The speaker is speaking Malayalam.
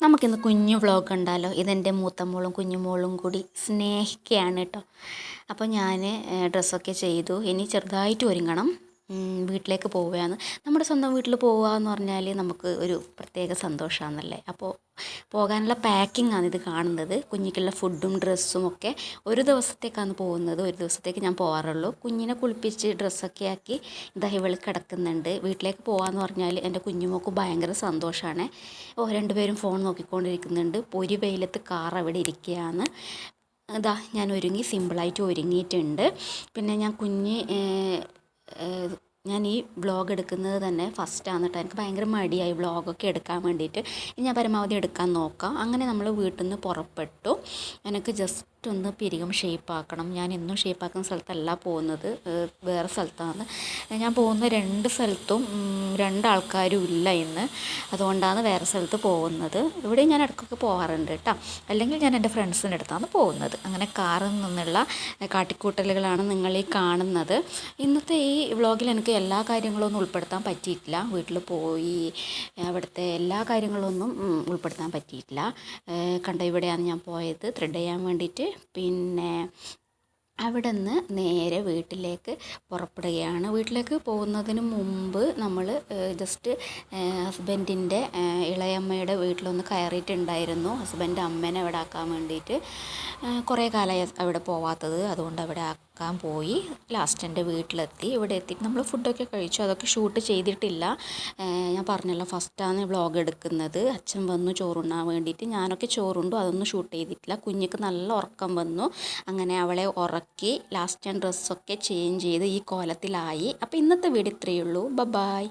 നമുക്കിന്ന് കുഞ്ഞു വ്ളോഗ് കണ്ടാലോ? ഇതെൻ്റെ മൂത്ത മോളും കുഞ്ഞു മോളും കൂടി സ്നേഹിക്കുകയാണ് കേട്ടോ. അപ്പോൾ ഞാൻ ഡ്രസ്സൊക്കെ ചെയ്തു. ഇനി ചെറുതായിട്ട് ഒരുങ്ങണം, വീട്ടിലേക്ക് പോവുകയാണ്. നമ്മുടെ സ്വന്തം വീട്ടിൽ പോവുക എന്ന് പറഞ്ഞാൽ നമുക്ക് ഒരു പ്രത്യേക സന്തോഷമാണെന്നല്ലേ. അപ്പോൾ പോകാനുള്ള പാക്കിങ്ങാണ് ഇത് കാണുന്നത്. കുഞ്ഞിക്കുള്ള ഫുഡും ഡ്രസ്സും ഒക്കെ ഒരു ദിവസത്തേക്കാണ് പോകുന്നത്. ഒരു ദിവസത്തേക്ക് ഞാൻ പോകാറുള്ളൂ. കുഞ്ഞിനെ കുളിപ്പിച്ച് ഡ്രസ്സൊക്കെ ആക്കി ഇതാ ഇവൾ കിടക്കുന്നുണ്ട്. വീട്ടിലേക്ക് പോകാമെന്ന് പറഞ്ഞാൽ എൻ്റെ കുഞ്ഞുമോൾക്ക് ഭയങ്കര സന്തോഷമാണ്. രണ്ടുപേരും ഫോൺ നോക്കിക്കൊണ്ടിരിക്കുന്നുണ്ട്. പൊരി വെയിലത്ത് കാർ അവിടെ ഇരിക്കുകയാണ്. അതാ ഞാൻ ഒരുങ്ങി, സിമ്പിളായിട്ട് ഒരുങ്ങിയിട്ടുണ്ട്. പിന്നെ ഞാൻ ഈ വ്ളോഗ് എടുക്കുന്നത് തന്നെ ഫസ്റ്റാണ് കേട്ടോ. എനിക്ക് ഭയങ്കര മടിയായി വ്ളോഗൊക്കെ എടുക്കാൻ വേണ്ടിയിട്ട്. ഇനി ഞാൻ പരമാവധി എടുക്കാൻ നോക്കാം. അങ്ങനെ നമ്മൾ വീട്ടിൽ നിന്ന് പുറപ്പെട്ടു. എനിക്ക് ജസ്റ്റ് ഒന്ന് പിരികം ഷേപ്പാക്കണം. ഞാൻ എന്നും ഷേപ്പാക്കുന്ന സ്ഥലത്തല്ല പോകുന്നത്, വേറെ സ്ഥലത്താണ് ഞാൻ പോകുന്ന. രണ്ട് സ്ഥലത്തും രണ്ടാൾക്കാരും ഇല്ല ഇന്ന്, അതുകൊണ്ടാണ് വേറെ സ്ഥലത്ത് പോകുന്നത്. ഇവിടെ ഞാൻ ഇടയ്ക്കൊക്കെ പോകാറുണ്ട് കേട്ടോ. അല്ലെങ്കിൽ ഞാൻ എൻ്റെ ഫ്രണ്ട്സിൻ്റെ അടുത്താണ് പോകുന്നത്. അങ്ങനെ കാറിൽ നിന്നുള്ള കാട്ടിക്കൂട്ടലുകളാണ് നിങ്ങളീ കാണുന്നത്. ഇന്നത്തെ ഈ വ്ളോഗിൽ എനിക്ക് എല്ലാ കാര്യങ്ങളൊന്നും ഉൾപ്പെടുത്താൻ പറ്റിയിട്ടില്ല. വീട്ടിൽ പോയി അവിടുത്തെ എല്ലാ കാര്യങ്ങളൊന്നും ഉൾപ്പെടുത്താൻ പറ്റിയിട്ടില്ല. കണ്ട ഇവിടെയാണ് ഞാൻ പോയത് ത്രെഡ് ചെയ്യാൻ വേണ്ടിയിട്ട്. പിന്നെ അവിടെ നിന്ന് നേരെ വീട്ടിലേക്ക് പുറപ്പെടുകയാണ്. വീട്ടിലേക്ക് പോകുന്നതിന് മുമ്പ് നമ്മൾ ജസ്റ്റ് ഹസ്ബൻഡിൻ്റെ ഇളയമ്മയുടെ വീട്ടിലൊന്ന് കയറിയിട്ടുണ്ടായിരുന്നു. ഹസ്ബൻഡ് അമ്മേനെ അവിടെ ആക്കാൻ വേണ്ടിയിട്ട്. കുറേ കാലമായി അവിടെ പോവാത്തത്, അതുകൊണ്ട് അവിടെ ആക്കാൻ പോയി. ലാസ്റ്റ് എൻ്റെ വീട്ടിലെത്തി. ഇവിടെ എത്തിയിട്ട് നമ്മൾ ഫുഡൊക്കെ കഴിച്ചു. അതൊക്കെ ഷൂട്ട് ചെയ്തിട്ടില്ല. ഞാൻ പറഞ്ഞല്ലോ ഫസ്റ്റാണ് വ്ളോഗ് എടുക്കുന്നത്. അച്ഛൻ വന്നു ചോറുണ്ണാൻ വേണ്ടിയിട്ട്. ഞാനൊക്കെ ചോറുണ്ടു, അതൊന്നും ഷൂട്ട് ചെയ്തിട്ടില്ല. കുഞ്ഞിക്ക് നല്ല ഉറക്കം വന്നു. അങ്ങനെ അവളെ ഉറക്കി ലാസ്റ്റ് ഞാൻ ഡ്രസ്സൊക്കെ ചേഞ്ച് ചെയ്ത് ഈ കോലത്തിലായി. അപ്പോൾ ഇന്നത്തെ വീഡിയോ ഇത്രയേ ഉള്ളൂ. ബൈ.